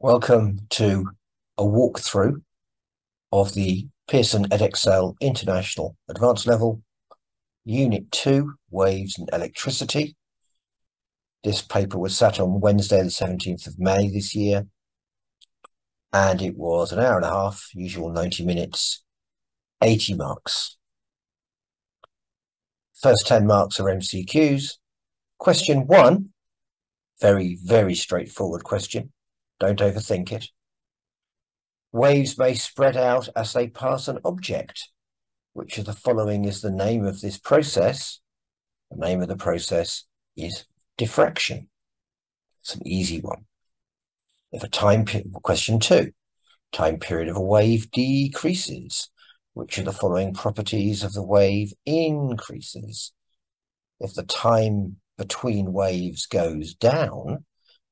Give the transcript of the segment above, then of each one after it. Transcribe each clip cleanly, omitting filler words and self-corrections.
Welcome to a walkthrough of the Pearson Edexcel International Advanced Level, Unit 2, Waves and Electricity. This paper was sat on Wednesday the 17th of May this year, and it was an hour and a half, usual 90 minutes, 80 marks. First 10 marks are MCQs. Question 1, very, very straightforward question. Don't overthink it. Waves may spread out as they pass an object. Which of the following is the name of this process? The name of the process is diffraction. It's an easy one. Question 2, time period of a wave decreases. Which of the following properties of the wave increases? If the time between waves goes down,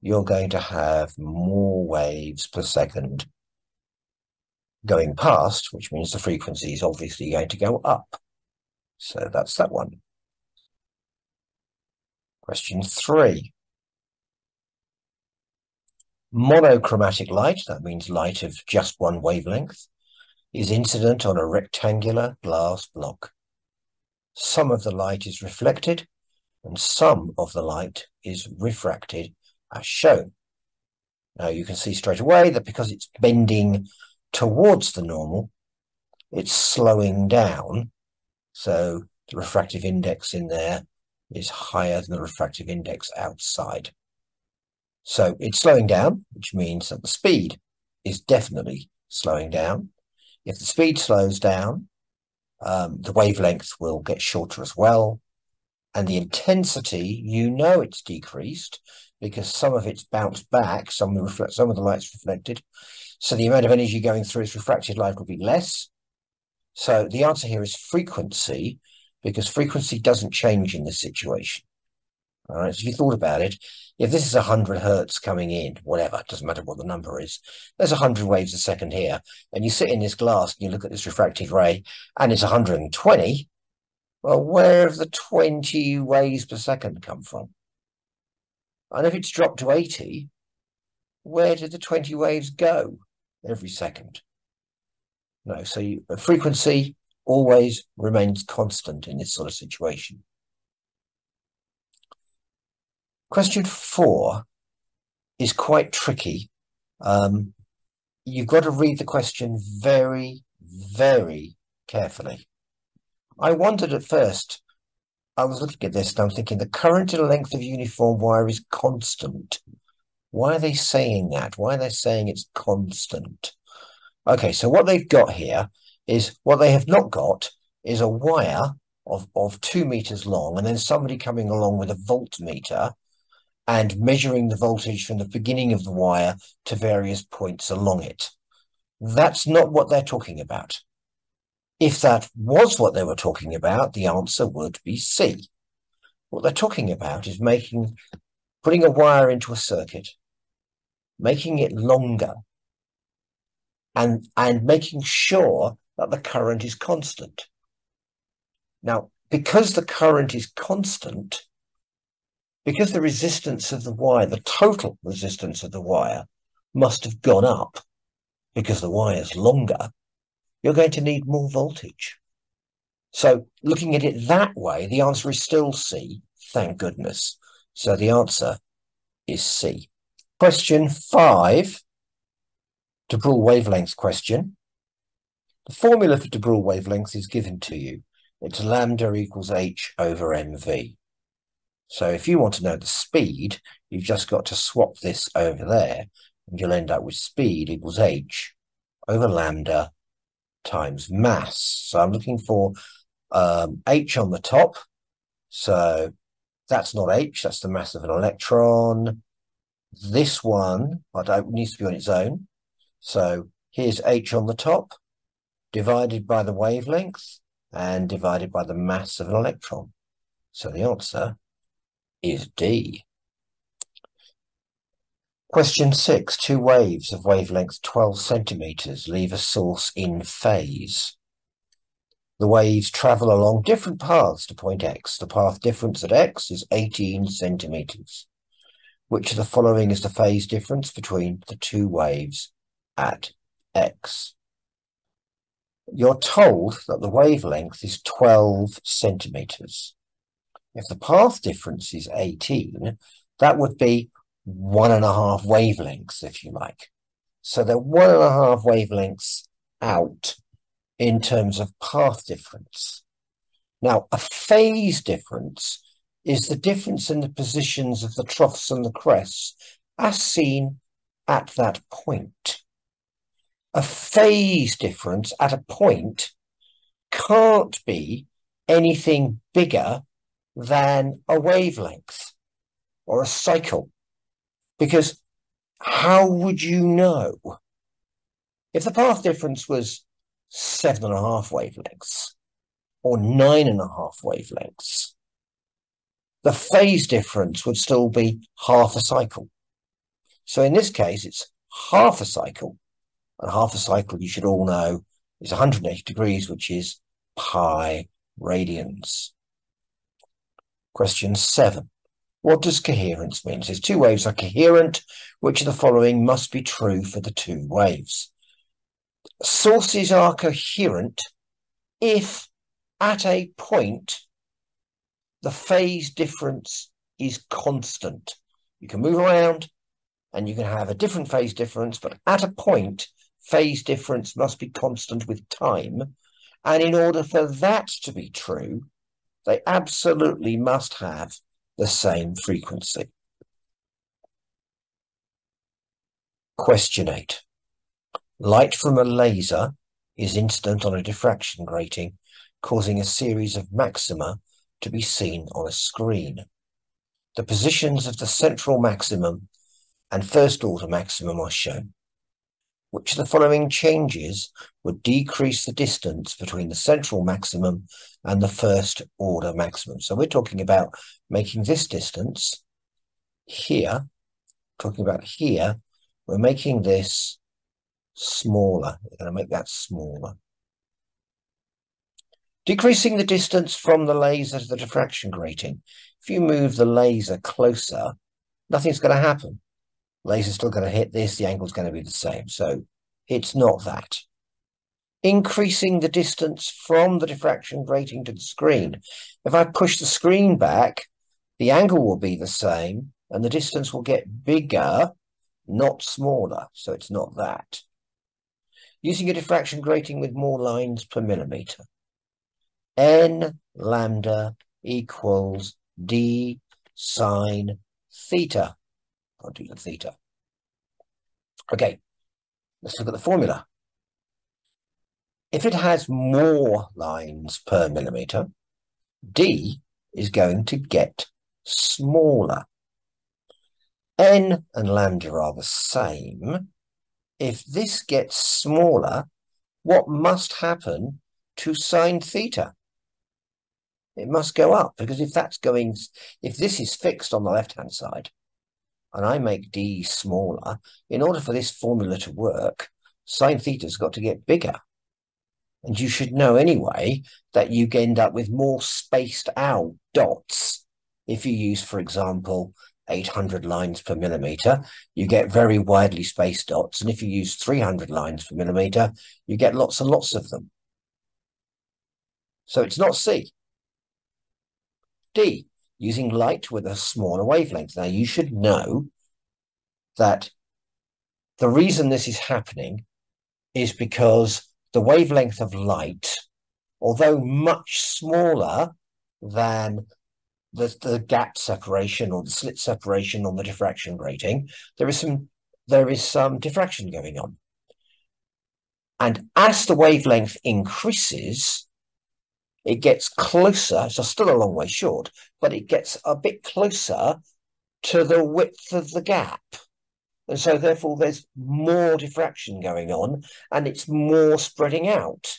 you're going to have more waves per second going past, which means the frequency is obviously going to go up. So that's that one. Question 3. Monochromatic light, that means light of just one wavelength, is incident on a rectangular glass block. Some of the light is reflected and some of the light is refracted as shown. Now you can see straight away that because it's bending towards the normal, it's slowing down. So the refractive index in there is higher than the refractive index outside. So it's slowing down, which means that the speed is definitely slowing down. If the speed slows down, the wavelength will get shorter as well. And the intensity, you know it's decreased because some of it's bounced back, some of the light's reflected. So the amount of energy going through its refracted light will be less. So the answer here is frequency, because frequency doesn't change in this situation. All right, so if you thought about it, if this is 100 hertz coming in, whatever, it doesn't matter what the number is, there's 100 waves a second here, and you sit in this glass and you look at this refracted ray, and it's 120, well, where have the 20 waves per second come from? And if it's dropped to 80, where did the 20 waves go every second? No, so frequency always remains constant in this sort of situation. Question 4 is quite tricky. You've got to read the question very, very carefully. I wondered at first, I was looking at this and I'm thinking the current and length of uniform wire is constant. Why are they saying that? Why are they saying it's constant? Okay, so what they've got here is, what they have not got is a wire of 2 meters long and then somebody coming along with a voltmeter and measuring the voltage from the beginning of the wire to various points along it. That's not what they're talking about. If that was what they were talking about, the answer would be C. What they're talking about is putting a wire into a circuit, making it longer, and making sure that the current is constant. Now, because the current is constant, because the resistance of the wire, the total resistance of the wire, must have gone up because the wire is longer, you're going to need more voltage. So looking at it that way, the answer is still C, thank goodness. So the answer is C. Question 5, de Broglie wavelength question. The formula for de Broglie wavelength is given to you. It's lambda equals h over mv. So if you want to know the speed, you've just got to swap this over there, and you'll end up with speed equals h over lambda times mass. So I'm looking for h on the top. So that's not h, that's the mass of an electron. This one, it needs to be on its own. So here's h on the top, divided by the wavelength, and divided by the mass of an electron. So the answer is D. Question 6, 2 waves of wavelength 12 centimeters leave a source in phase. The waves travel along different paths to point X. The path difference at X is 18 centimeters. Which of the following is the phase difference between the two waves at x? You're told that the wavelength is 12 centimeters. If the path difference is 18, that would be 1.5 wavelengths, if you like. So they're 1.5 wavelengths out in terms of path difference. Now, a phase difference is the difference in the positions of the troughs and the crests as seen at that point. A phase difference at a point can't be anything bigger than a wavelength or a cycle, because how would you know? If the path difference was 7.5 wavelengths or 9.5 wavelengths, the phase difference would still be half a cycle. So in this case, it's half a cycle, and half a cycle, you should all know, is 180 degrees, which is pi radians. Question 7. What does coherence mean? It says two waves are coherent. Which of the following must be true for the two waves? Sources are coherent if at a point the phase difference is constant. You can move around and you can have a different phase difference, but at a point, phase difference must be constant with time. And in order for that to be true, they absolutely must have the same frequency. Question 8. Light from a laser is incident on a diffraction grating, causing a series of maxima to be seen on a screen. The positions of the central maximum and first order maximum are shown. Which of the following changes would decrease the distance between the central maximum and the first order maximum? So we're talking about making this distance here, we're making this smaller. We're going to make that smaller. Decreasing the distance from the laser to the diffraction grating. If you move the laser closer, nothing's going to happen. Laser's still going to hit this, the angle's going to be the same. So it's not that. Increasing the distance from the diffraction grating to the screen. If I push the screen back, the angle will be the same and the distance will get bigger, not smaller. So it's not that. Using a diffraction grating with more lines per millimeter. N lambda equals d sine theta. I'll do the theta. Okay, let's look at the formula. If it has more lines per millimeter, d is going to get smaller. N and lambda are the same. If this gets smaller, what must happen to sine theta? It must go up, because if this is fixed on the left-hand side, and I make d smaller, in order for this formula to work, sine theta's got to get bigger. And you should know anyway that you end up with more spaced out dots. If you use, for example, 800 lines per millimeter, you get very widely spaced dots. And if you use 300 lines per millimeter, you get lots and lots of them. So it's not C. D, using light with a smaller wavelength. Now, you should know that the reason this is happening is because the wavelength of light, although much smaller than the gap separation or the slit separation on the diffraction grating, there is some diffraction going on. And as the wavelength increases, it gets closer, so still a long way short, but it gets a bit closer to the width of the gap. And so therefore there's more diffraction going on and it's more spreading out.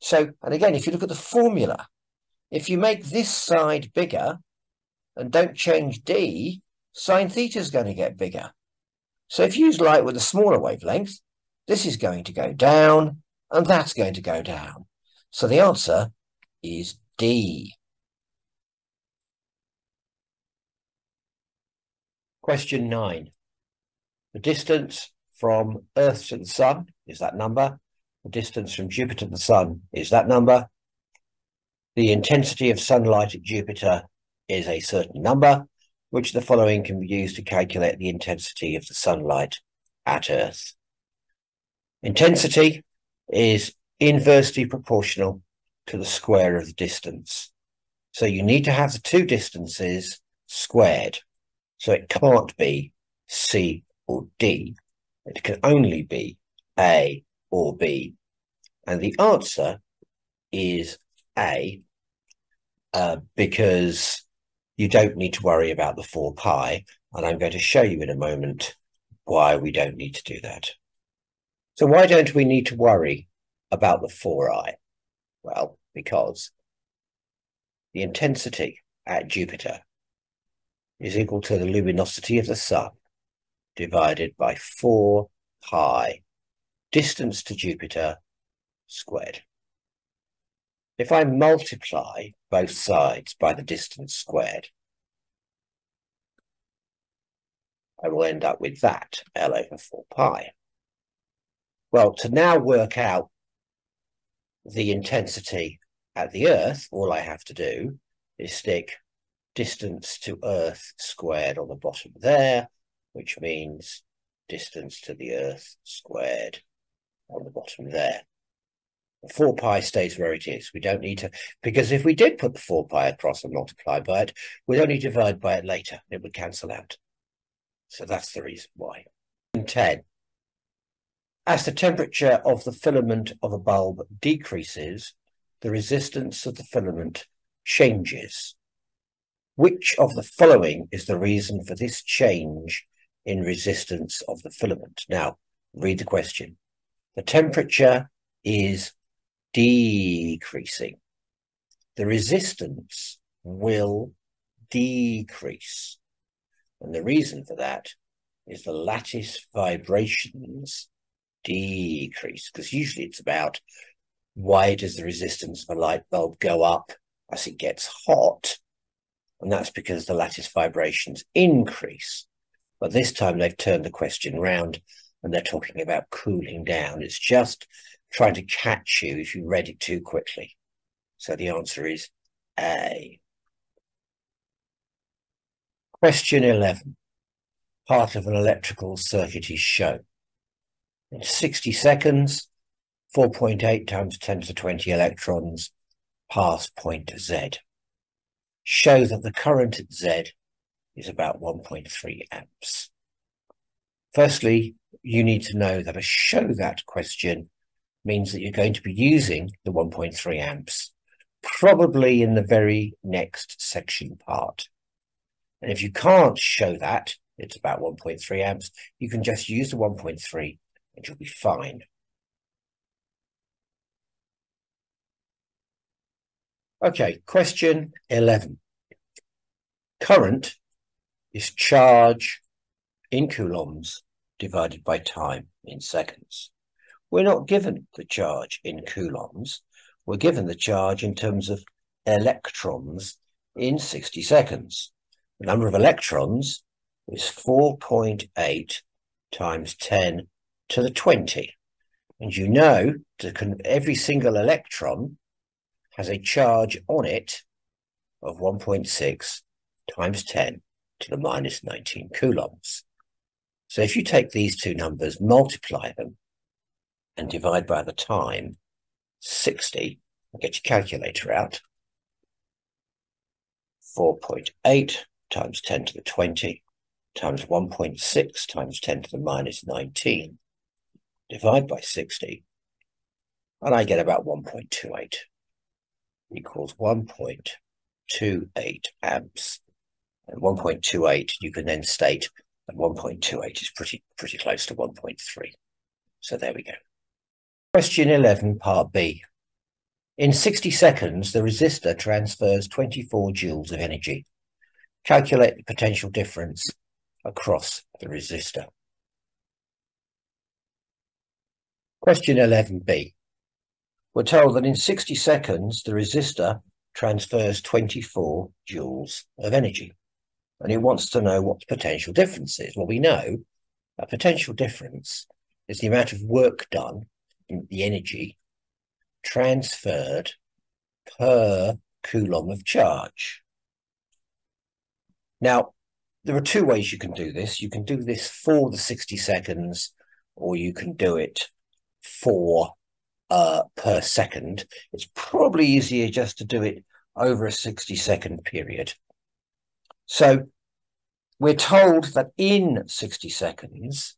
So, and again, if you look at the formula, if you make this side bigger and don't change d, sine theta is going to get bigger. So if you use light with a smaller wavelength, this is going to go down and that's going to go down. So the answer is D. Question 9. The distance from Earth to the Sun is that number. The distance from Jupiter to the Sun is that number. The intensity of sunlight at Jupiter is a certain number. Which of the following can be used to calculate the intensity of the sunlight at Earth? Intensity is inversely proportional to the square of the distance. So you need to have the two distances squared. So it can't be C or D. It can only be A or B. And the answer is A, because you don't need to worry about the 4 pi. And I'm going to show you in a moment why we don't need to do that. So why don't we need to worry about the 4i? Well, because the intensity at Jupiter is equal to the luminosity of the sun divided by 4 pi distance to Jupiter squared. If I multiply both sides by the distance squared, I will end up with that, L over 4 pi. Well, to now work out the intensity at the Earth, all I have to do is stick distance to Earth squared on the bottom there, which means distance to the Earth squared on the bottom there. The 4 pi stays where it is. We don't need to, because if we did put the 4 pi across and multiply by it, we'd only divide by it later. It would cancel out. So that's the reason why. 10. As the temperature of the filament of a bulb decreases, the resistance of the filament changes. Which of the following is the reason for this change in resistance of the filament? Now, read the question. The temperature is decreasing. The resistance will decrease. And the reason for that is the lattice vibrations decrease, because usually it's about why does the resistance of a light bulb go up as it gets hot? And that's because the lattice vibrations increase. But this time they've turned the question round and they're talking about cooling down. It's just trying to catch you if you read it too quickly. So the answer is A. Question 11. Part of an electrical circuit is shown. In 60 seconds, 4.8 times 10 to the 20 electrons pass point Z. Show that the current at Z is about 1.3 amps. Firstly, you need to know that a show that question means that you're going to be using the 1.3 amps, probably in the very next section part. And if you can't show that it's about 1.3 amps, you can just use the 1.3 and you'll be fine. Okay, question 11. Current is charge in coulombs divided by time in seconds. We're not given the charge in coulombs. We're given the charge in terms of electrons in 60 seconds. The number of electrons is 4.8 times 10 to the 20. And you know that every single electron has a charge on it of 1.6 times 10 to the minus 19 coulombs. So if you take these two numbers, multiply them, and divide by the time, 60, and get your calculator out, 4.8 times 10 to the 20 times 1.6 times 10 to the minus 19, divide by 60, and I get about 1.28 equals 1.28 amps. And 1.28, you can then state that 1.28 is pretty close to 1.3. So there we go. Question 11, part B. In 60 seconds, the resistor transfers 24 joules of energy. Calculate the potential difference across the resistor. Question 11b. We're told that in 60 seconds, the resistor transfers 24 joules of energy. and it wants to know what the potential difference is. Well, we know a potential difference is the amount of work done, the energy transferred per coulomb of charge. Now, there are two ways you can do this. You can do this for the 60 seconds, or you can do it for per second. It's probably easier just to do it over a 60-second period. So we're told that in 60 seconds,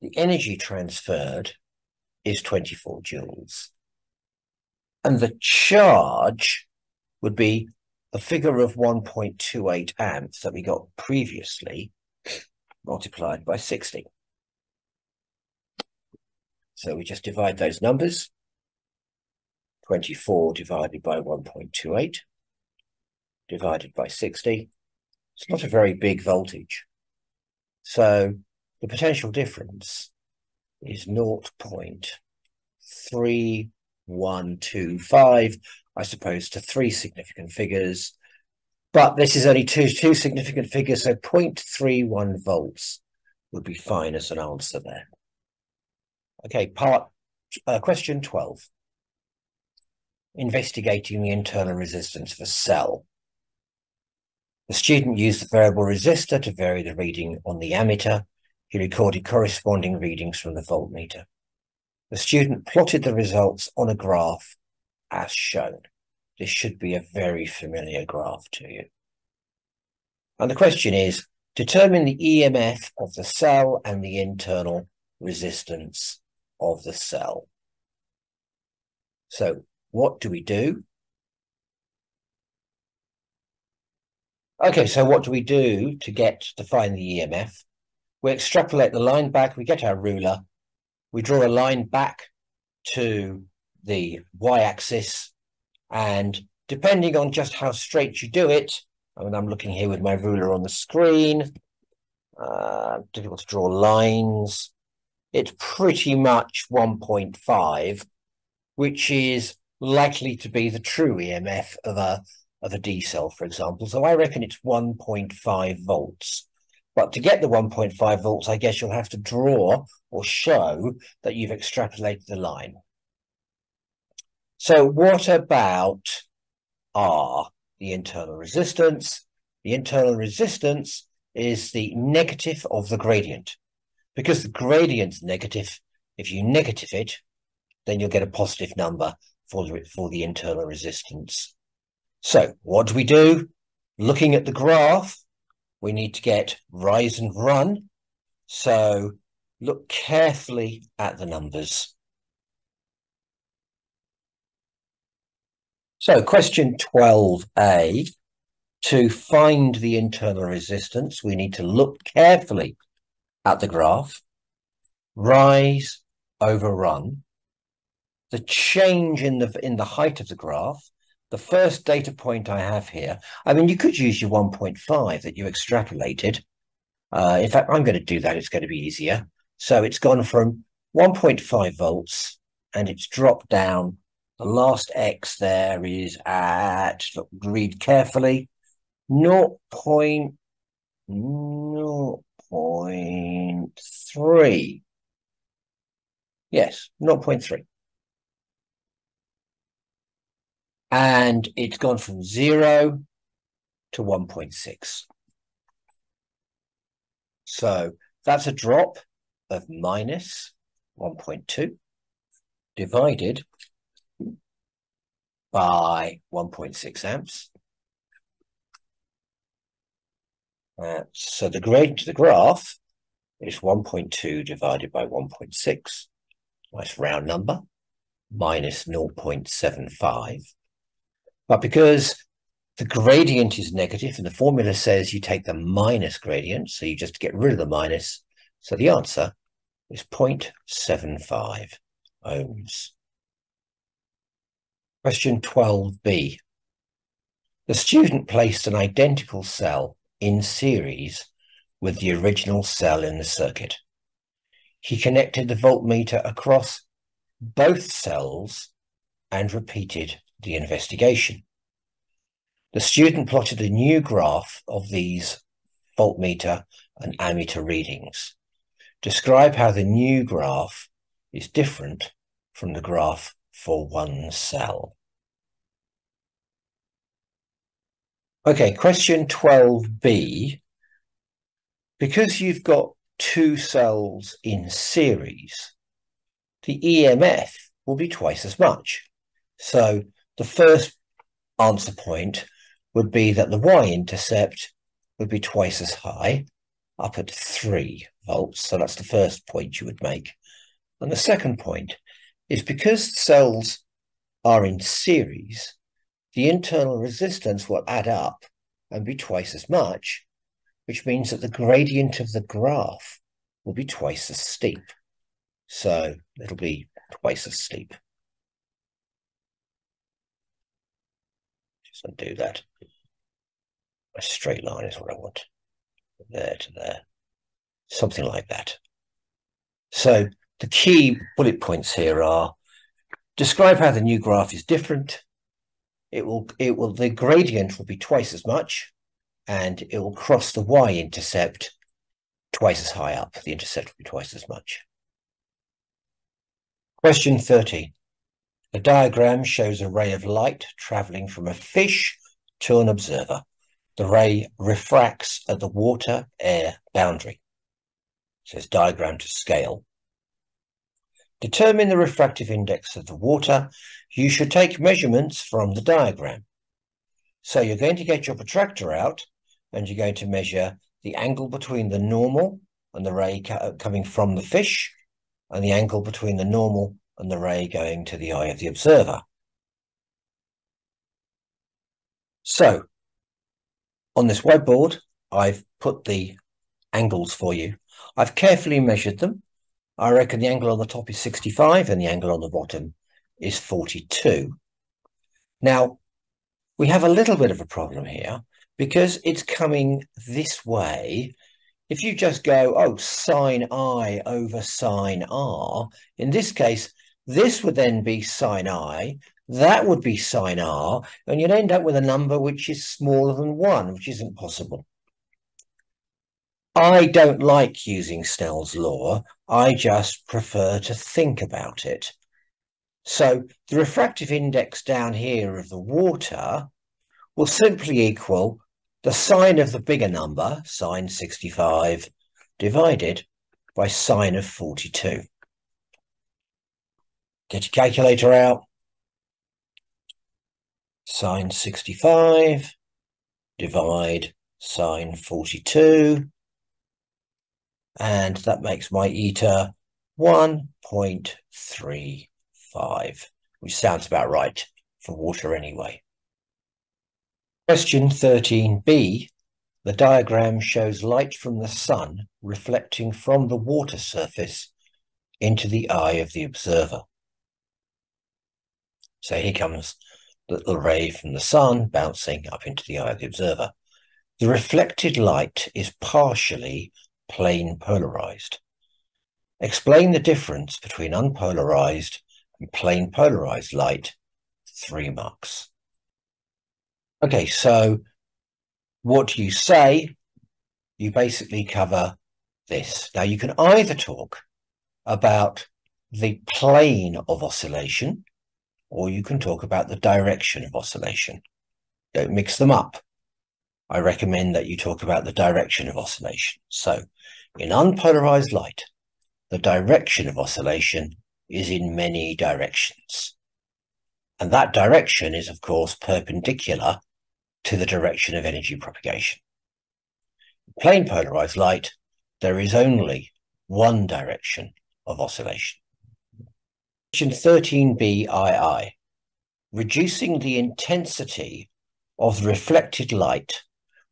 the energy transferred is 24 joules. And the charge would be the figure of 1.28 amps that we got previously multiplied by 60. So we just divide those numbers. 24 divided by 1.28 divided by 60. It's not a very big voltage. So the potential difference is 0.3125, I suppose, to three significant figures. But this is only two significant figures, so 0.31 volts would be fine as an answer there. Okay, question 12. Investigating the internal resistance of a cell. The student used the variable resistor to vary the reading on the ammeter. He recorded corresponding readings from the voltmeter. The student plotted the results on a graph as shown. This should be a very familiar graph to you. And the question is, determine the EMF of the cell and the internal resistance of the cell. So what do we do? Okay, so what do we do to find the EMF? We extrapolate the line back, we get our ruler, we draw a line back to the y-axis, and depending on just how straight you do it, I mean, I'm looking here with my ruler on the screen, difficult to draw lines, it's pretty much 1.5, which is likely to be the true EMF of a D cell, for example. So I reckon it's 1.5 volts. But to get the 1.5 volts, I guess you'll have to draw or show that you've extrapolated the line. So what about R, the internal resistance? The internal resistance is the negative of the gradient. Because the gradient's negative, if you negative it, then you'll get a positive number for the internal resistance. So what do? Looking at the graph, we need to get rise and run. So look carefully at the numbers. So question 12A, to find the internal resistance, we need to look carefully at the graph, rise over run, the change in the height of the graph. The first data point I have here, I mean, you could use your 1.5 that you extrapolated. In fact, I'm going to do that. It's going to be easier. So it's gone from 1.5 volts and it's dropped down. The last X there is at, look, read carefully, 0.3. Yes, 0.3. And it's gone from 0 to 1.6. So that's a drop of minus 1.2 divided by 1.6 amps. So the gradient to the graph is 1.2 divided by 1.6. Nice round number, minus 0.75. But because the gradient is negative and the formula says you take the minus gradient, so you just get rid of the minus. So the answer is 0.75 ohms. Question 12B. The student placed an identical cell in series with the original cell in the circuit. He connected the voltmeter across both cells and repeated the investigation. The student plotted a new graph of these voltmeter, and ammeter readings. Describe how the new graph is different from the graph for one cell. Okay, question 12b. Because you've got two cells in series, the EMF will be twice as much. So the first answer point would be that the y-intercept would be twice as high, up at 3 volts. So that's the first point you would make. And the second point is because cells are in series, the internal resistance will add up and be twice as much, which means that the gradient of the graph will be twice as steep. So it'll be twice as steep. Just undo that. A straight line is what I want. From there to there. Something like that. So the key bullet points here are: describe how the new graph is different. The gradient will be twice as much, and it will cross the y-intercept twice as high up. The intercept will be twice as much. Question 13. The diagram shows a ray of light traveling from a fish to an observer. The ray refracts at the water-air boundary. It says diagram to scale. Determine the refractive index of the water. You should take measurements from the diagram. So you're going to get your protractor out and you're going to measure the angle between the normal and the ray coming from the fish, and the angle between the normal and the ray going to the eye of the observer. So on this whiteboard, I've put the angles for you. I've carefully measured them. I reckon the angle on the top is 65 and the angle on the bottom is 42. Now, we have a little bit of a problem here because it's coming this way. If you just go, oh, sine I over sine R, in this case, this would then be sine I, that would be sine R, and you'd end up with a number which is smaller than 1, which isn't possible. I don't like using Snell's law. I just prefer to think about it. So the refractive index down here of the water will simply equal the sine of the bigger number, sine 65, divided by sine of 42. Get your calculator out. Sine 65 divide sine 42. And that makes my eta 1.35, which sounds about right for water anyway. Question 13b. The diagram shows light from the sun reflecting from the water surface into the eye of the observer. So here comes the little ray from the sun bouncing up into the eye of the observer. The reflected light is partially plane polarized. Explain the difference between unpolarized and plane polarized light. 3 marks. Okay, so what do you say? You basically cover this. Now you can either talk about the plane of oscillation, or you can talk about the direction of oscillation. Don't mix them up. I recommend that you talk about the direction of oscillation. So in unpolarized light, the direction of oscillation is in many directions. And that direction is, of course, perpendicular to the direction of energy propagation. In plane polarized light, there is only one direction of oscillation. Question 13b(ii). Reducing the intensity of the reflected light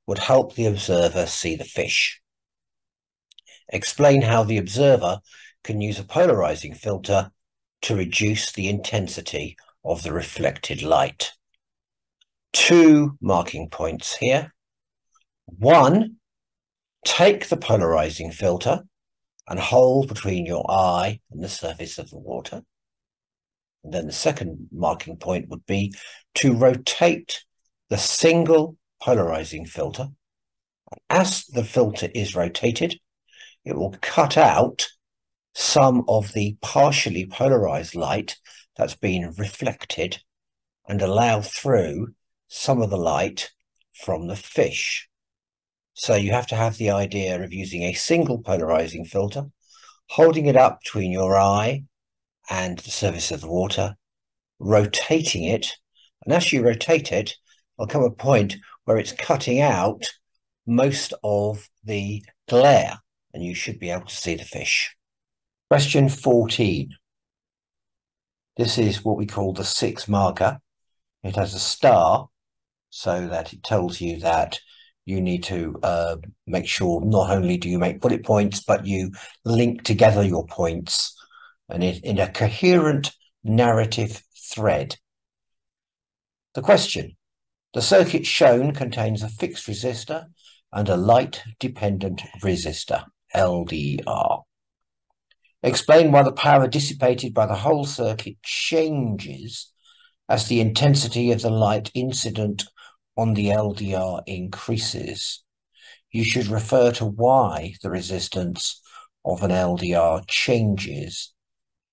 would help the observer see the fish. Explain how the observer can use a polarizing filter to reduce the intensity of the reflected light. 2 marking points here. 1, take the polarizing filter and hold between your eye and the surface of the water. And then the second marking point would be to rotate the single polarizing filter As the filter is rotated, it will cut out some of the partially polarized light that's been reflected and allow through some of the light from the fish. So you have to have the idea of using a single polarizing filter, holding it up between your eye and the surface of the water, rotating it, and as you rotate it, there'll come a point where it's cutting out most of the glare, and you should be able to see the fish. Question 14. This is what we call the 6 marker. It has a star so that it tells you that you need to make sure not only do you make bullet points, but you link together your points and in a coherent narrative thread. The question: the circuit shown contains a fixed resistor and a light-dependent resistor, LDR. Explain why the power dissipated by the whole circuit changes as the intensity of the light incident on the LDR increases. You should refer to why the resistance of an LDR changes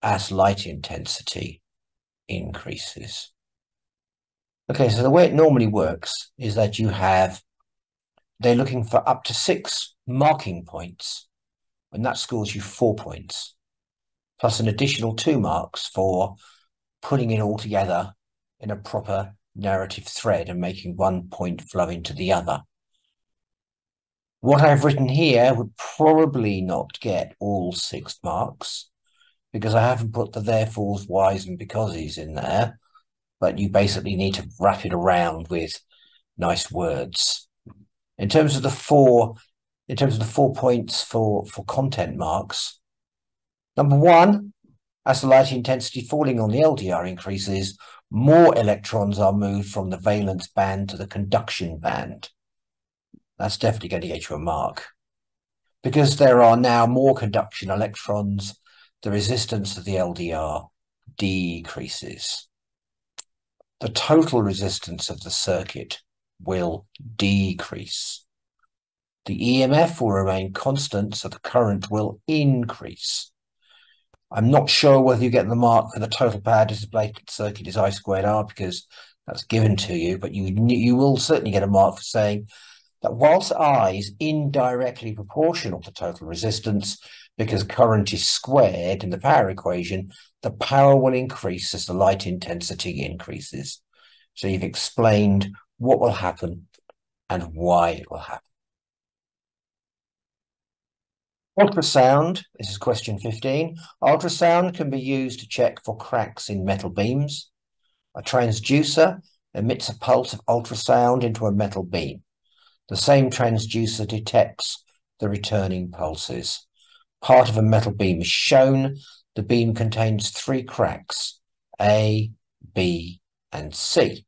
as light intensity increases. Okay, so the way it normally works is that they're looking for up to 6 marking points, and that scores you 4 points, plus an additional 2 marks for putting it all together in a proper narrative thread and making one point flow into the other. What I've written here would probably not get all 6 marks because I haven't put the therefores, whys and becauses in there, but you basically need to wrap it around with nice words. In terms of the 4 points for content marks, number 1, as the light intensity falling on the LDR increases, more electrons are moved from the valence band to the conduction band. That's definitely going to get you a mark. Because there are now more conduction electrons, the resistance of the LDR decreases. The total resistance of the circuit will decrease. The EMF will remain constant, so the current will increase. I'm not sure whether you get the mark for the total power dissipated circuit is I squared R because that's given to you, but you will certainly get a mark for saying that whilst I is indirectly proportional to total resistance, because current is squared in the power equation, the power will increase as the light intensity increases. So you've explained what will happen and why it will happen. Ultrasound, this is question 15. Ultrasound can be used to check for cracks in metal beams. A transducer emits a pulse of ultrasound into a metal beam. The same transducer detects the returning pulses. Part of a metal beam is shown. The beam contains 3 cracks, A, B, and C,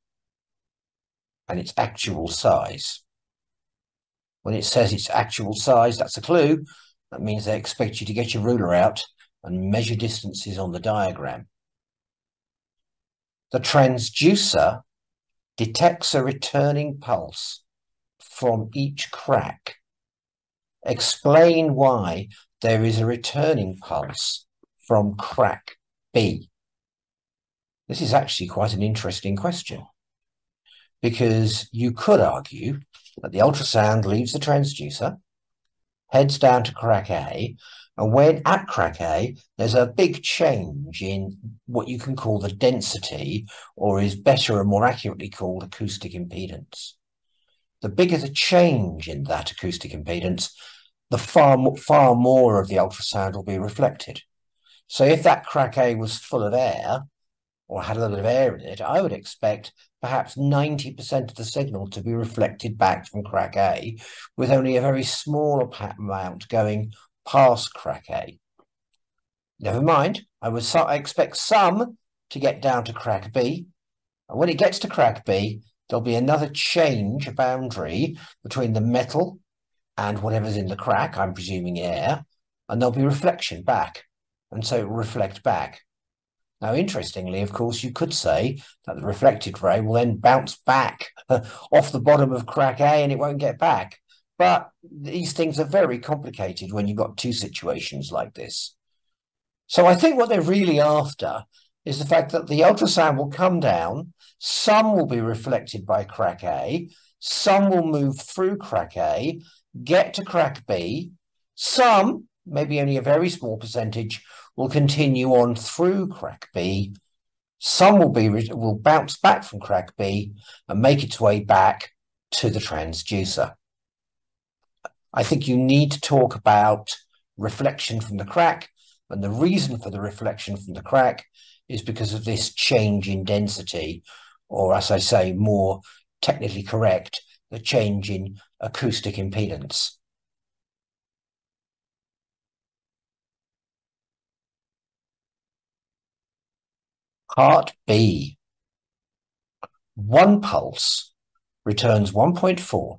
and its actual size. When it says its actual size, that's a clue. That means they expect you to get your ruler out and measure distances on the diagram. The transducer detects a returning pulse from each crack. Explain why there is a returning pulse from crack B. This is actually quite an interesting question because you could argue that the ultrasound leaves the transducer, heads down to crack A, and when at crack A, there's a big change in what you can call the density, or is better and more accurately called acoustic impedance. The bigger the change in that acoustic impedance, the far more of the ultrasound will be reflected. So if that crack A was full of air, or had a little bit of air in it, I would expect perhaps 90% of the signal to be reflected back from crack A, with only a very small amount going past crack A. Never mind, I expect some to get down to crack B, and when it gets to crack B, there'll be another change, a boundary between the metal and whatever's in the crack, I'm presuming air, and there'll be reflection back, and so it will reflect back. Now, interestingly, of course, you could say that the reflected ray will then bounce back off the bottom of crack A and it won't get back. But these things are very complicated when you've got two situations like this. So I think what they're really after is the fact that the ultrasound will come down, some will be reflected by crack A, some will move through crack A, get to crack B, some, maybe only a very small percentage, will continue on through crack B, some will bounce back from crack B and make its way back to the transducer. I think you need to talk about reflection from the crack, and the reason for the reflection from the crack is because of this change in density, or as I say, more technically correct, the change in acoustic impedance. Part B. One pulse returns 1.4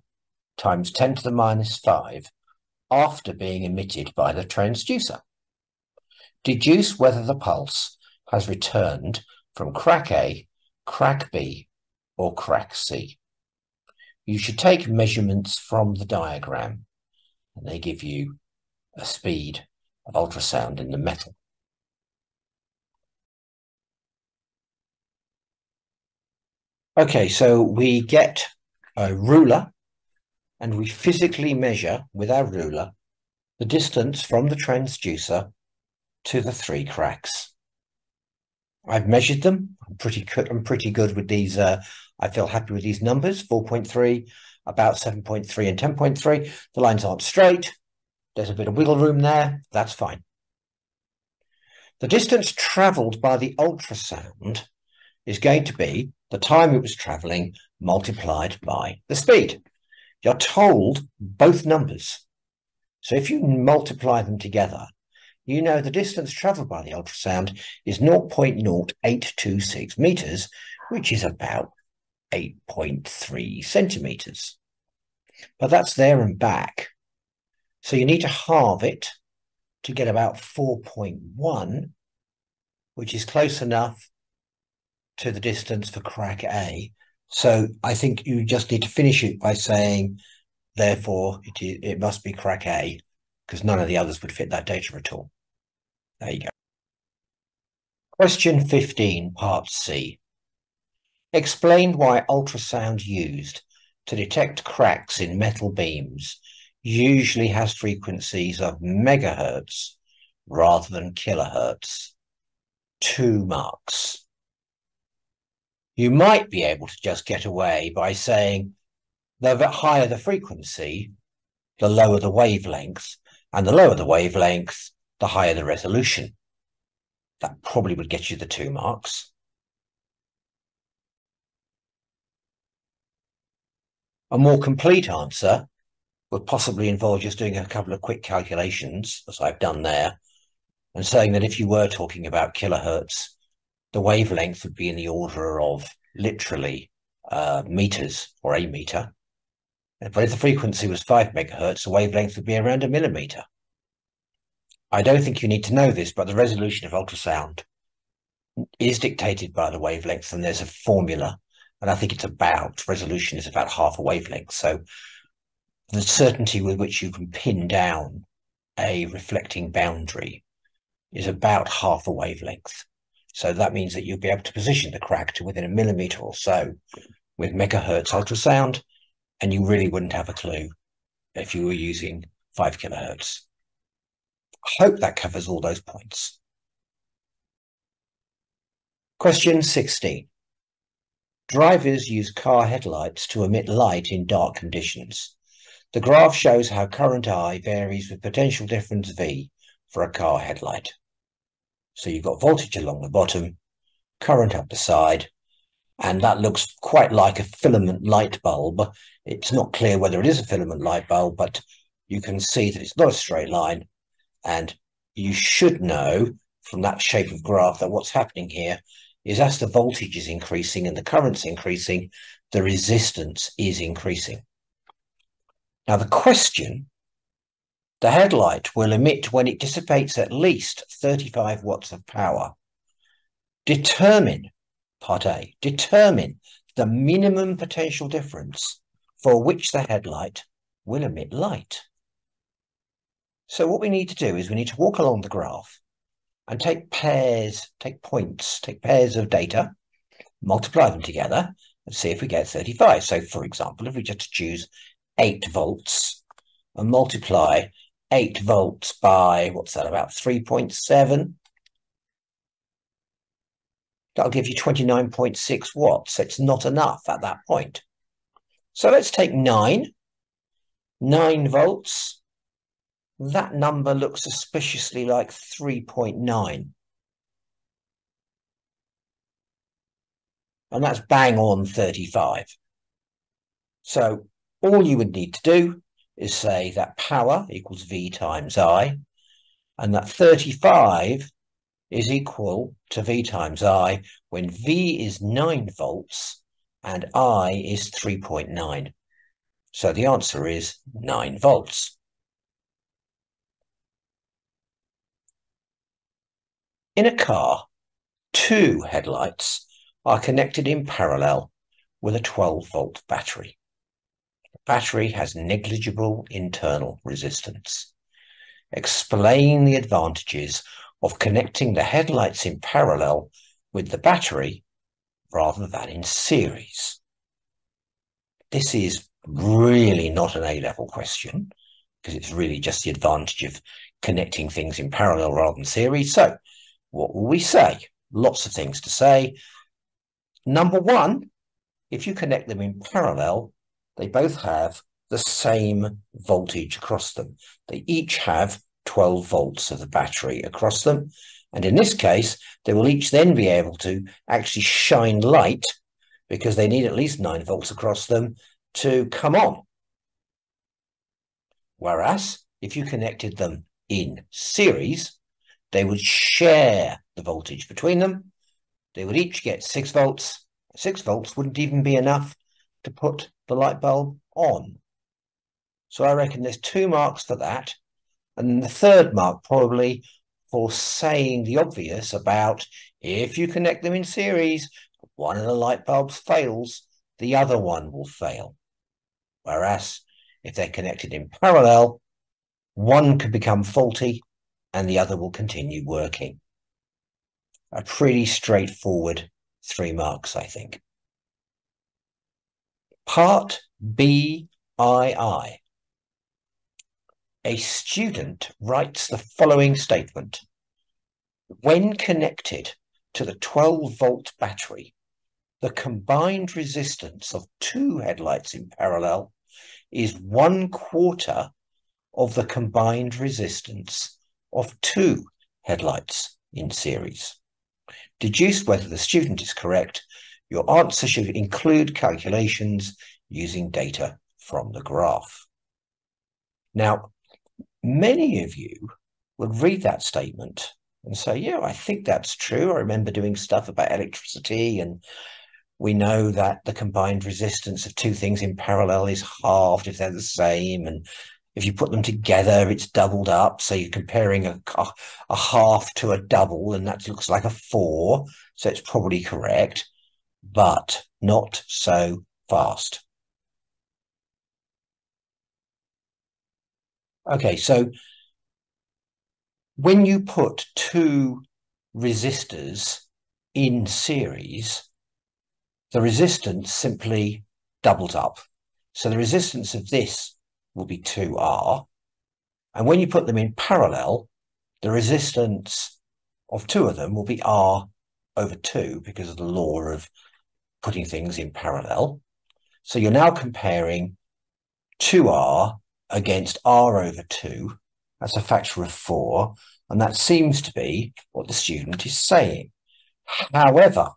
times 10 to the minus 5 after being emitted by the transducer. Deduce whether the pulse has returned from crack A, crack B, or crack C. You should take measurements from the diagram, and they give you a speed of ultrasound in the metal. Okay, so we get a ruler and we physically measure with our ruler the distance from the transducer to the 3 cracks. I've measured them. I'm pretty good with these. I feel happy with these numbers, 4.3, about 7.3 and 10.3. The lines aren't straight. There's a bit of wiggle room there. That's fine. The distance traveled by the ultrasound is going to be the time it was traveling multiplied by the speed. You're told both numbers. So if you multiply them together, you know the distance traveled by the ultrasound is 0.0826 meters, which is about 8.3 centimeters. But that's there and back. So you need to halve it to get about 4.1, which is close enough to the distance for crack A. So I think you just need to finish it by saying, therefore, it must be crack A, because none of the others would fit that data at all. There you go. Question 15, part C. Explain why ultrasound used to detect cracks in metal beams usually has frequencies of megahertz rather than kilohertz. 2 marks. You might be able to just get away by saying the higher the frequency, the lower the wavelength, and the lower the wavelength, the higher the resolution. That probably would get you the 2 marks. A more complete answer would possibly involve just doing a couple of quick calculations, as I've done there, and saying that if you were talking about kilohertz, the wavelength would be in the order of literally meters or a meter. But if the frequency was 5 megahertz, the wavelength would be around a millimeter. I don't think you need to know this, but the resolution of ultrasound is dictated by the wavelength, and there's a formula, and I think resolution is about half a wavelength. So the certainty with which you can pin down a reflecting boundary is about half a wavelength. So that means that you'll be able to position the crack to within a millimeter or so with megahertz ultrasound, and you really wouldn't have a clue if you were using 5 kilohertz. I hope that covers all those points. Question 16. Drivers use car headlights to emit light in dark conditions. The graph shows how current I varies with potential difference V for a car headlight. So you've got voltage along the bottom, current up the side, and that looks quite like a filament light bulb. It's not clear whether it is a filament light bulb, but you can see that it's not a straight line, and you should know from that shape of graph that what's happening here is as the voltage is increasing and the current's increasing, the resistance is increasing. Now the question, the headlight will emit when it dissipates at least 35 watts of power. Determine, part A, determine the minimum potential difference for which the headlight will emit light. So what we need to do is we need to walk along the graph and take pairs of data, multiply them together and see if we get 35. So for example, if we just choose 8 volts and multiply 8 volts by, what's that, about 3.7? That'll give you 29.6 watts. It's not enough at that point. So let's take 9 volts. That number looks suspiciously like 3.9. And that's bang on 35. So all you would need to do is say that power equals V times I, and that 35 is equal to V times I when V is 9 volts and I is 3.9. So the answer is 9 volts. In a car, 2 headlights are connected in parallel with a 12-volt battery. The battery has negligible internal resistance. Explain the advantages of connecting the headlights in parallel with the battery rather than in series. This is really not an A-level question because it's really just the advantage of connecting things in parallel rather than series. So what will we say? Lots of things to say. Number one, if you connect them in parallel, they both have the same voltage across them. They each have 12 volts of the battery across them. And in this case, they will each then be able to actually shine light because they need at least 9 volts across them to come on. Whereas if you connected them in series, they would share the voltage between them. They would each get 6 volts. 6 volts wouldn't even be enough to put the light bulb on. So I reckon there's 2 marks for that. And the third mark probably for saying the obvious about if you connect them in series, one of the light bulbs fails, the other one will fail. Whereas if they're connected in parallel, one could become faulty and the other will continue working. A pretty straightforward 3 marks, I think. Part BII. A student writes the following statement. When connected to the 12-volt battery, the combined resistance of 2 headlights in parallel is 1/4 of the combined resistance of 2 headlights in series. Deduce whether the student is correct. Your answer should include calculations using data from the graph. Now, many of you would read that statement and say, yeah, I think that's true. I remember doing stuff about electricity, and we know that the combined resistance of 2 things in parallel is halved if they're the same. And if you put them together, it's doubled up. So you're comparing a half to a double, and that looks like a 4. So it's probably correct, but not so fast. Okay, so when you put 2 resistors in series, the resistance simply doubles up. So the resistance of this will be 2R. And when you put them in parallel, the resistance of 2 of them will be R over 2 because of the law of putting things in parallel. So you're now comparing 2R against R over 2. That's a factor of 4. And that seems to be what the student is saying. However,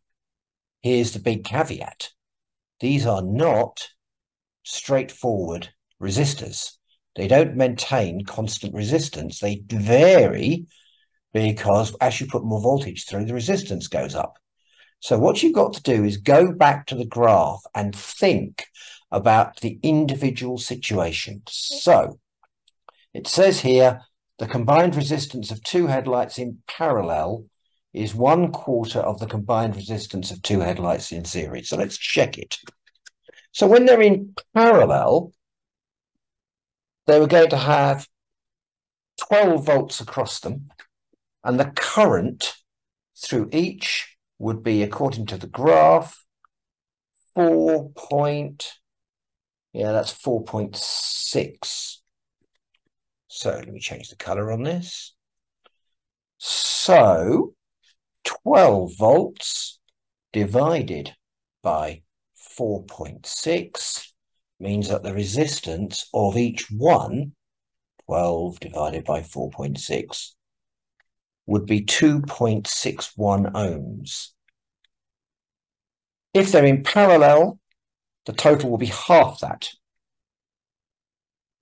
here's the big caveat. These are not straightforward resistors. They don't maintain constant resistance. They vary because as you put more voltage through, the resistance goes up. So what you've got to do is go back to the graph and think about the individual situations. So it says here, the combined resistance of 2 headlights in parallel is 1/4 of the combined resistance of 2 headlights in series. So let's check it. So when they're in parallel, they were going to have 12 volts across them, and the current through each would be, according to the graph, 4.6. So let me change the color on this. So 12 volts divided by 4.6 means that the resistance of each one, 12 divided by 4.6, would be 2.61 ohms. If they're in parallel, the total will be half that.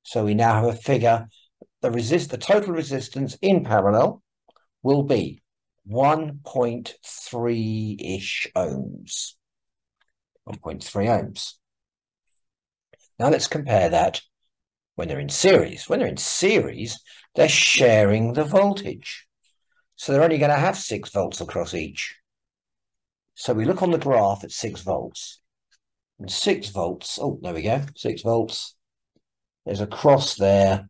So we now have a figure. The total resistance in parallel will be 1.3-ish ohms. 1.3 ohms. Now let's compare that when they're in series. When they're in series, they're sharing the voltage. So they're only going to have 6 volts across each. So we look on the graph at 6 volts. And 6 volts, oh, there we go, 6 volts. There's a cross there.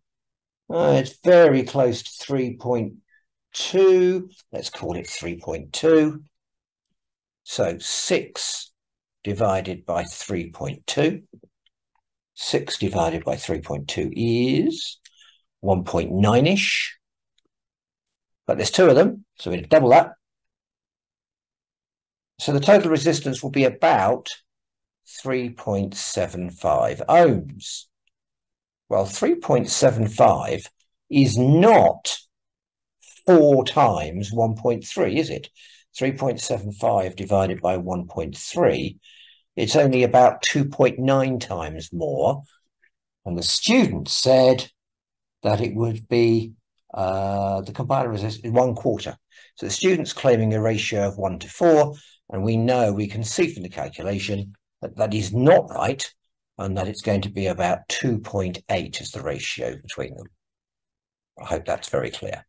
It's very close to 3.2. Let's call it 3.2. So 6 divided by 3.2. 6 divided by 3.2 is 1.9-ish. But there's 2 of them, so we double that. So the total resistance will be about 3.75 ohms. Well, 3.75 is not 4 times 1.3, is it? 3.75 divided by 1.3, it's only about 2.9 times more. And the student said that it would be the combiner resistance is 1/4. So the student's claiming a ratio of 1 to 4, and we know, we can see from the calculation that that is not right, and that it's going to be about 2.8 as the ratio between them. I hope that's very clear.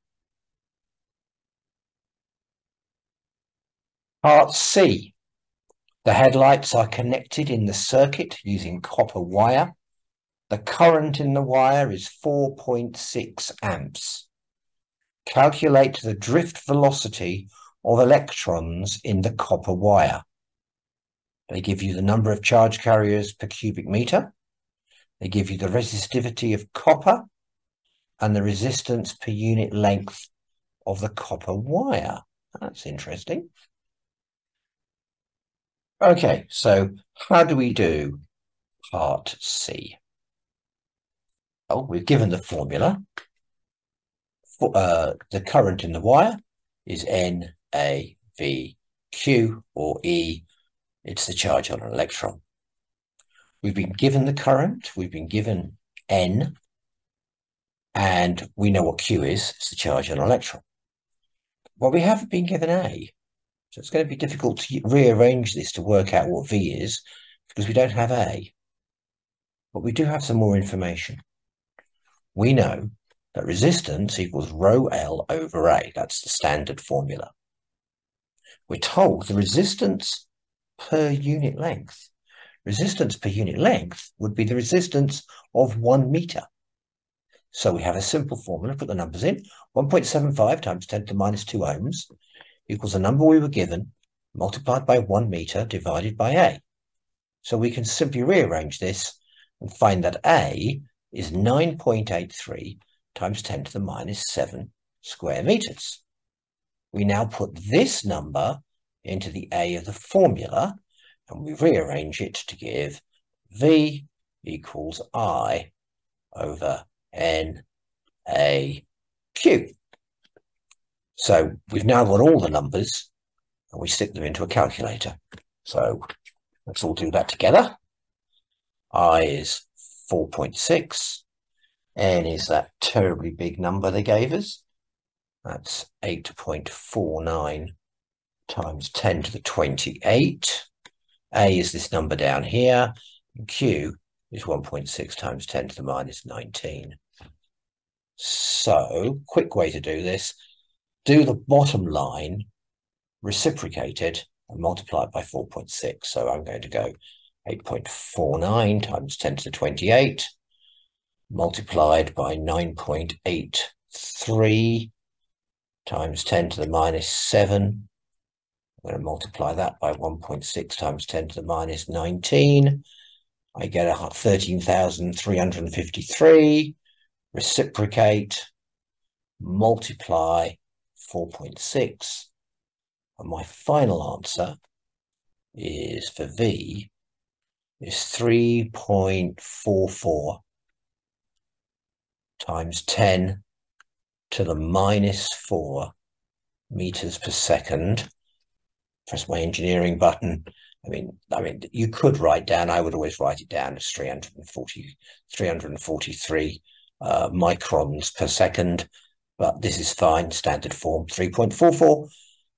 Part C. The headlights are connected in the circuit using copper wire. The current in the wire is 4.6 amps. Calculate the drift velocity of electrons in the copper wire. They give you the number of charge carriers per cubic meter. They give you the resistivity of copper and the resistance per unit length of the copper wire. That's interesting. Okay, so how do we do part C? Oh, we've given the formula. The current in the wire is NAVQ, or E. It's the charge on an electron. We've been given the current, we've been given N, and we know what Q is. It's the charge on an electron. Well, we haven't been given A. So it's going to be difficult to rearrange this to work out what V is, because we don't have A. But we do have some more information. We know that resistance equals rho L over A. That's the standard formula. We're told the resistance per unit length. Resistance per unit length would be the resistance of 1 meter. So we have a simple formula, put the numbers in. 1.75 times 10 to the minus 2 ohms equals the number we were given, multiplied by 1 meter divided by A. So we can simply rearrange this and find that A is 9.83 times 10 to the minus 7 square meters. We now put this number into the A of the formula, and we rearrange it to give V equals I over NAQ. So we've now got all the numbers, and we stick them into a calculator. So let's all do that together. I is 4.6. N is that terribly big number they gave us. That's 8.49 times 10 to the 28. A is this number down here. And Q is 1.6 times 10 to the minus 19. So, quick way to do this. Do the bottom line, reciprocate it, and multiply it by 4.6. So I'm going to go 8.49 times 10 to the 28. multiplied by 9.83 times 10 to the minus 7. I'm going to multiply that by 1.6 times 10 to the minus 19. I get 13,353. Reciprocate, multiply 4.6. And my final answer is for V is 3.44 times 10 to the minus 4 meters per second. Press my engineering button. I mean, you could write down, I would always write it down as 343 microns per second, but this is fine, standard form, 3.44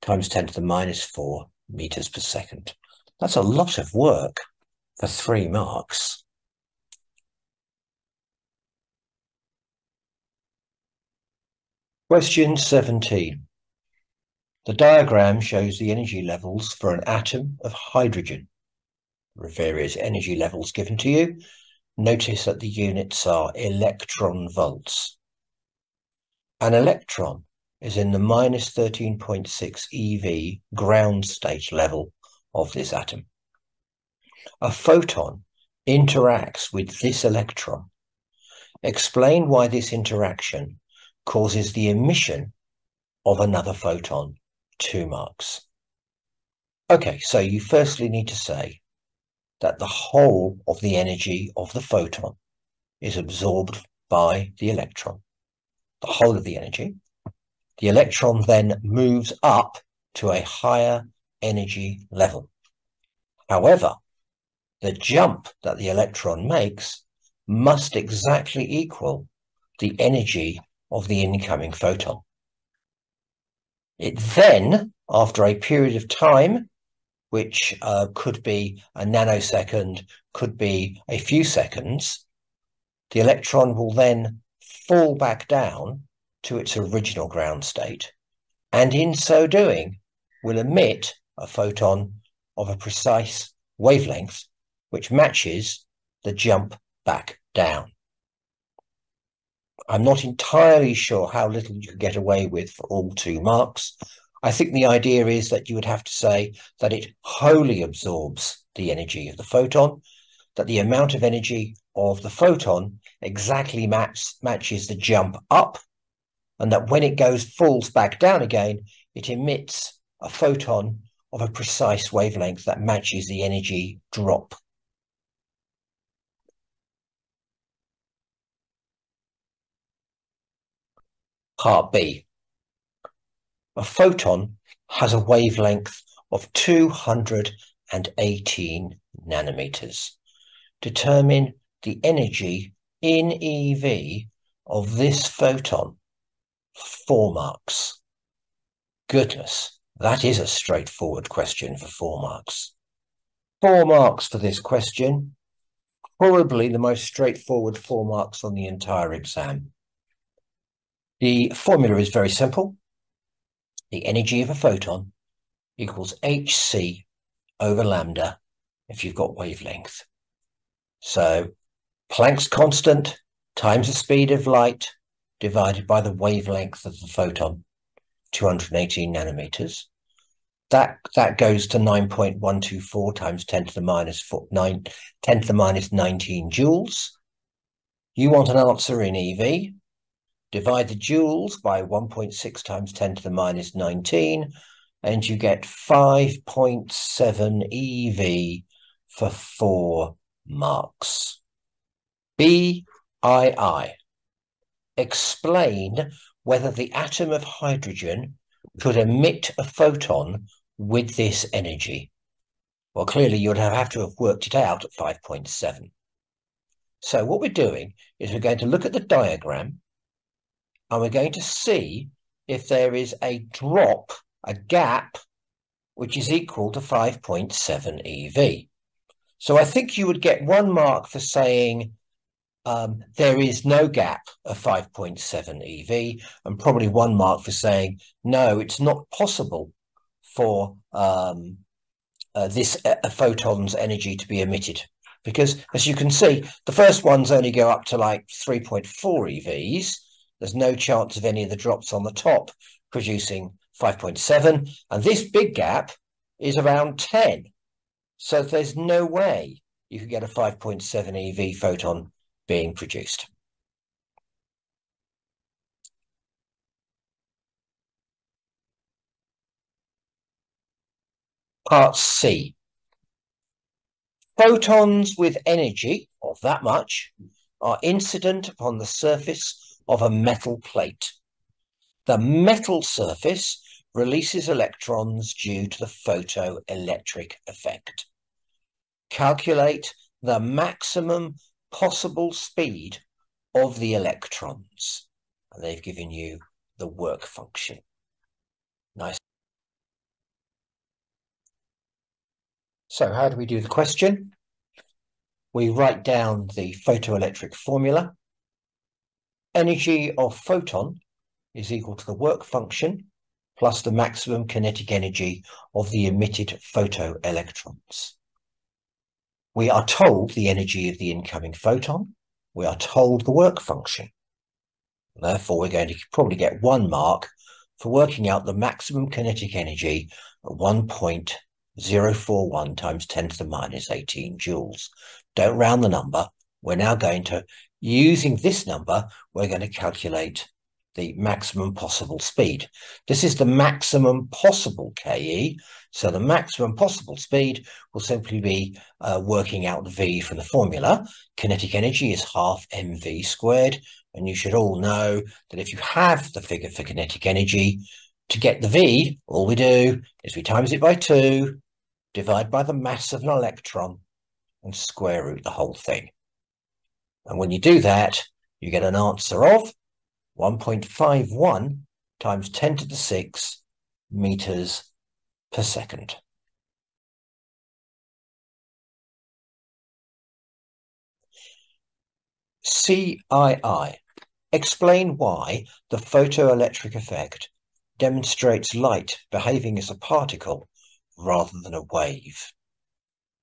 times 10 to the minus 4 meters per second. That's a lot of work for 3 marks. Question 17. The diagram shows the energy levels for an atom of hydrogen. There are various energy levels given to you. Notice that the units are electron volts. An electron is in the minus 13.6 eV ground state level of this atom. A photon interacts with this electron. Explain why this interaction causes the emission of another photon. 2 marks. Okay, so you firstly need to say that the whole of the energy of the photon is absorbed by the electron. The whole of the energy. The electron then moves up to a higher energy level. However, the jump that the electron makes must exactly equal the energy of the incoming photon. It then, after a period of time, which could be a nanosecond, could be a few seconds, the electron will then fall back down to its original ground state, and in so doing will emit a photon of a precise wavelength which matches the jump back down. I'm not entirely sure how little you could get away with for all 2 marks. I think the idea is that you would have to say that it wholly absorbs the energy of the photon, that the amount of energy of the photon exactly matches the jump up, and that when it falls back down again, it emits a photon of a precise wavelength that matches the energy drop. Part B. A photon has a wavelength of 218 nanometers. Determine the energy in eV of this photon. 4 marks. Goodness, that is a straightforward question for 4 marks. 4 marks for this question. Probably the most straightforward 4 marks on the entire exam. The formula is very simple. The energy of a photon equals hc over lambda if you've got wavelength. So Planck's constant times the speed of light divided by the wavelength of the photon, 218 nanometers. That goes to 9.124 times 10 to the minus 19 joules. You want an answer in eV. Divide the joules by 1.6 times 10 to the minus 19, and you get 5.7 eV for 4 marks. BII. Explain whether the atom of hydrogen could emit a photon with this energy. Well, clearly you'd have to have worked it out at 5.7. So what we're doing is we're going to look at the diagram, and we're going to see if there is a drop, a gap, which is equal to 5.7 eV. So I think you would get 1 mark for saying there is no gap of 5.7 eV, and probably 1 mark for saying, no, it's not possible for this photon's energy to be emitted, because as you can see, the first ones only go up to like 3.4 EVs. There's no chance of any of the drops on the top producing 5.7, and this big gap is around 10. So there's no way you could get a 5.7 EV photon being produced. Part C. Photons with energy of that much are incident upon the surface of a metal plate. The metal surface releases electrons due to the photoelectric effect. Calculate the maximum possible speed of the electrons. And they've given you the work function. Nice. So how do we do the question? We write down the photoelectric formula. Energy of photon is equal to the work function plus the maximum kinetic energy of the emitted photoelectrons. We are told the energy of the incoming photon. We are told the work function. Therefore, we're going to probably get 1 mark for working out the maximum kinetic energy at 1.041 times 10 to the minus 18 joules. Don't round the number. We're now going to, using this number, we're going to calculate the maximum possible speed. This is the maximum possible KE. So the maximum possible speed will simply be working out V from the formula. Kinetic energy is half mv squared. And you should all know that if you have the figure for kinetic energy, to get the V, all we do is we times it by 2, divide by the mass of an electron, and square root the whole thing. And when you do that, you get an answer of 1.51 times 10 to the 6 meters per second. CII. Explain why the photoelectric effect demonstrates light behaving as a particle rather than a wave.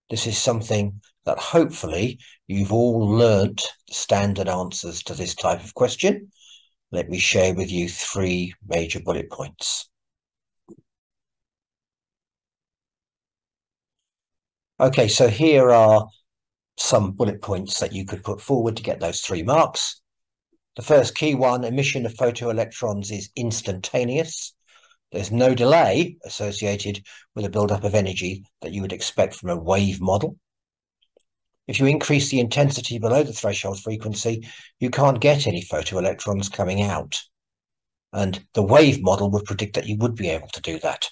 This is something that hopefully you've all learnt the standard answers to this type of question. Let me share with you 3 major bullet points. Okay, so here are some bullet points that you could put forward to get those 3 marks. The first key one, emission of photoelectrons is instantaneous. There's no delay associated with a buildup of energy that you would expect from a wave model. If you increase the intensity below the threshold frequency, you can't get any photoelectrons coming out. And the wave model would predict that you would be able to do that.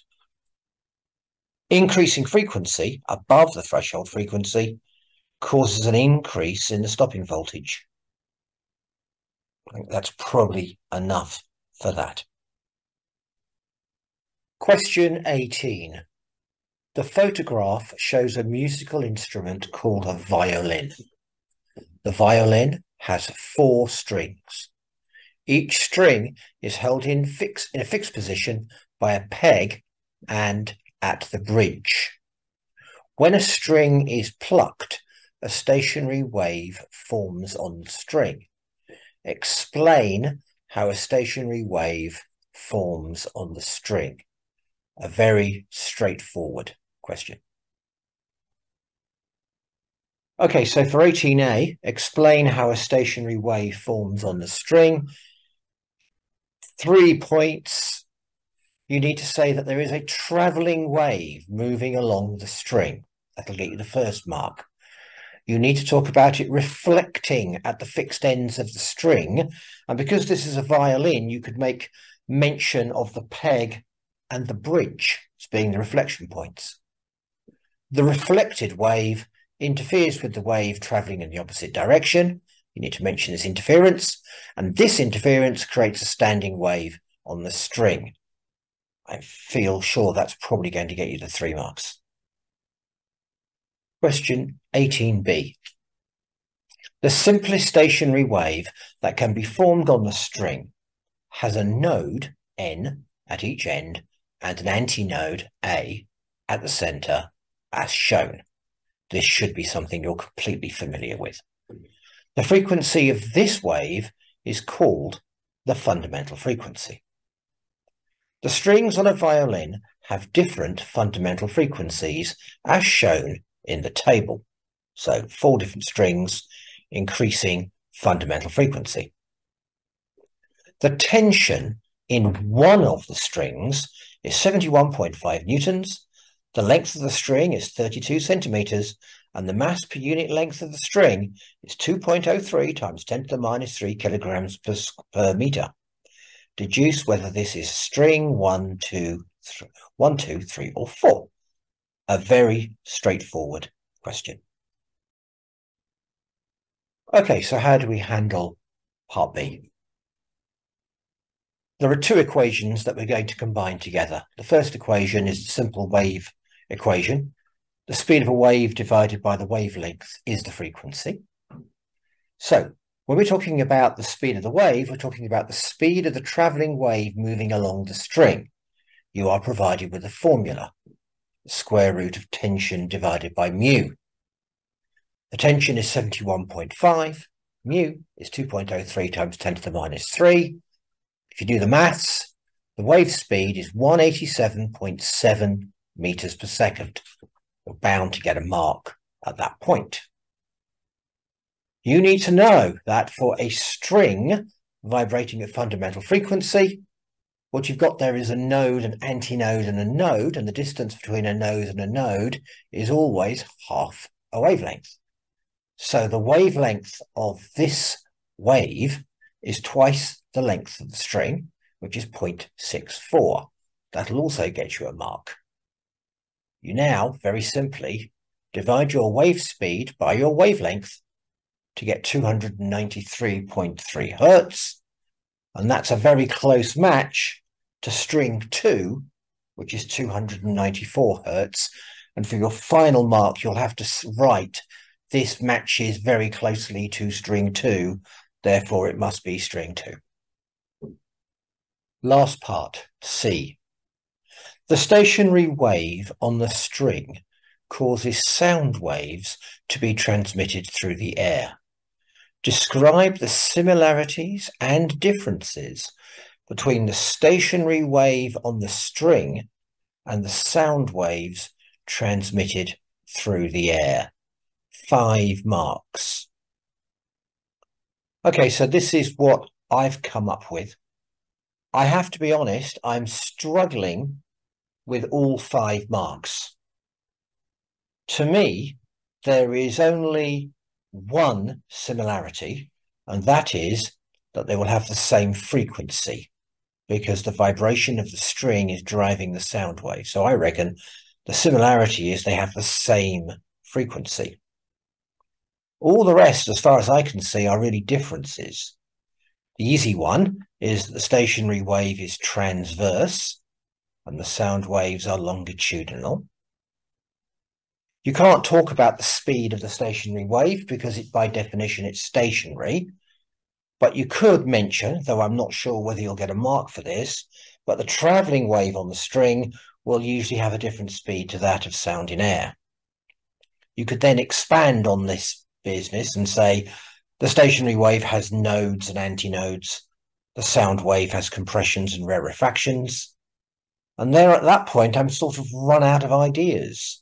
Increasing frequency above the threshold frequency causes an increase in the stopping voltage. I think that's probably enough for that. Question 18. The photograph shows a musical instrument called a violin. The violin has 4 strings. Each string is held in a fixed position by a peg and at the bridge. When a string is plucked, a stationary wave forms on the string. Explain how a stationary wave forms on the string. A very straightforward question. Okay, so for 18A, explain how a stationary wave forms on the string. 3 points. You need to say that there is a travelling wave moving along the string. That'll get you the first mark. You need to talk about it reflecting at the fixed ends of the string. And because this is a violin, you could make mention of the peg and the bridge as being the reflection points. The reflected wave interferes with the wave travelling in the opposite direction. You need to mention this interference, and this interference creates a standing wave on the string. I feel sure that's probably going to get you the 3 marks. Question 18B. The simplest stationary wave that can be formed on the string has a node, N, at each end, and an antinode, A, at the centre, as shown. this should be something you're completely familiar with. The frequency of this wave is called the fundamental frequency. The strings on a violin have different fundamental frequencies as shown in the table. So 4 different strings, increasing fundamental frequency. The tension in one of the strings is 71.5 newtons, the length of the string is 32 centimeters, and the mass per unit length of the string is 2.03 times 10 to the minus 3 kilograms per meter. Deduce whether this is string 1, 2, 3, or 4. A very straightforward question. Okay, so how do we handle part B? There are 2 equations that we're going to combine together. The first equation is the simple wave equation. The speed of a wave divided by the wavelength is the frequency. So when we're talking about the speed of the wave, we're talking about the speed of the traveling wave moving along the string. You are provided with a formula, the square root of tension divided by mu. The tension is 71.5, mu is 2.03 times 10 to the minus 3. If you do the maths, the wave speed is 187.7 meters per second. You're bound to get a mark at that point. You need to know that for a string vibrating at fundamental frequency, what you've got there is a node, an antinode, and a node, and the distance between a node and a node is always half a wavelength. So the wavelength of this wave is twice the length of the string, which is 0.64. That'll also get you a mark. You now, very simply, divide your wave speed by your wavelength to get 293.3 hertz, and that's a very close match to string 2, which is 294 hertz. And for your final mark, you'll have to write this matches very closely to string 2, therefore it must be string 2. Last part, C. The stationary wave on the string causes sound waves to be transmitted through the air. Describe the similarities and differences between the stationary wave on the string and the sound waves transmitted through the air. 5 marks. Okay, so this is what I've come up with. I have to be honest, I'm struggling with all 5 marks. To me, there is only one similarity, and that is that they will have the same frequency because the vibration of the string is driving the sound wave. So I reckon the similarity is they have the same frequency. All the rest, as far as I can see, are really differences. The easy one is that the stationary wave is transverse and the sound waves are longitudinal. You can't talk about the speed of the stationary wave because by definition it's stationary. But you could mention, though I'm not sure whether you'll get a mark for this, but the traveling wave on the string will usually have a different speed to that of sound in air. You could then expand on this business and say the stationary wave has nodes and antinodes. The sound wave has compressions and rarefactions. And there at that point, I'm sort of run out of ideas.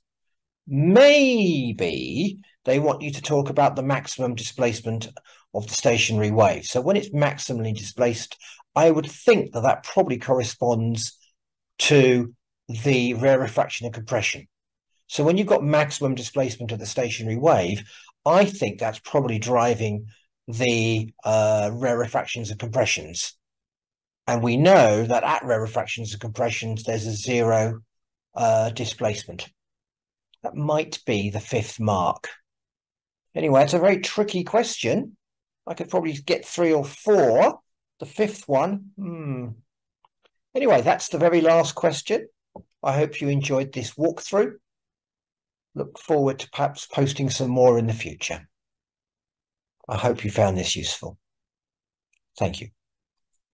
Maybe they want you to talk about the maximum displacement of the stationary wave. So when it's maximally displaced, I would think that that probably corresponds to the rarefaction and compression. So when you've got maximum displacement of the stationary wave, I think that's probably driving the rarefactions and compressions. And we know that at rarefactions and compressions, there's a 0 displacement. That might be the 5th mark. Anyway, it's a very tricky question. I could probably get 3 or 4. The 5th one, Anyway, that's the very last question. I hope you enjoyed this walkthrough. Look forward to perhaps posting some more in the future. I hope you found this useful. Thank you.